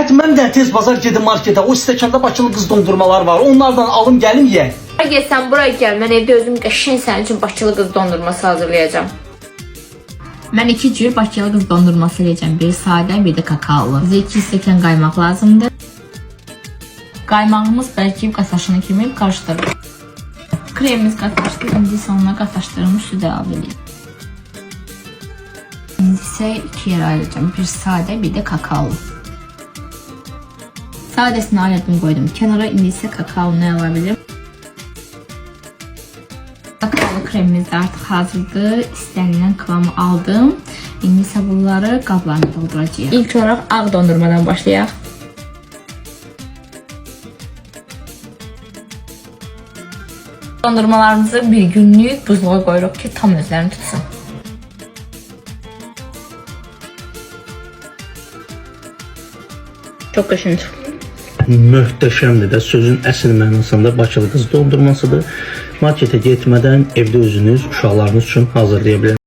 Hadi mən də tez bazar gedim markete. O stəkanda Bakılı qız dondurmalar var. Onlardan alım gəlim yeyək. Gel sen buraya gel. Ben evde özüm qəşəng sənin üçün Bakılı qız dondurması hazırlayacağım. Mən 2 cür Bakılı qız dondurması eləyəcəm. Bir sadə, bir də kakaolu. Bizə 2 stəkan qaymaq lazımdır. Qaymağımız bərkiyib qasaşını kimi qarışdırırıq. Kremimiz qataşdı. İndi isə onunla qataşdırılmış südü əlavə edək. İndi isə 2 yerə ayıracağım. Bir sadə, bir də kakaolu. Sadəsini ayırdım, qoydum kənara. İndi isə kakaonu əlavə edirəm. Kakaolu kremimiz də artıq hazırdır. İstənilən kıvamı aldım. İndi isə bunları qablarına dolduracağıq. İlk olaraq ağ dondurmadan başlayaq. Dondurmalarımızı bir günlük buzluğa qoyuruq ki, tam özlərini tutsun. Çok qəşəng çıxdı. Möhtəşəmdir də, sözün əsl mənasında Bakılı qız dondurmasıdır. Markete getmədən evdə özünüz uşaqlarınız üçün hazırlaya bilərsiniz.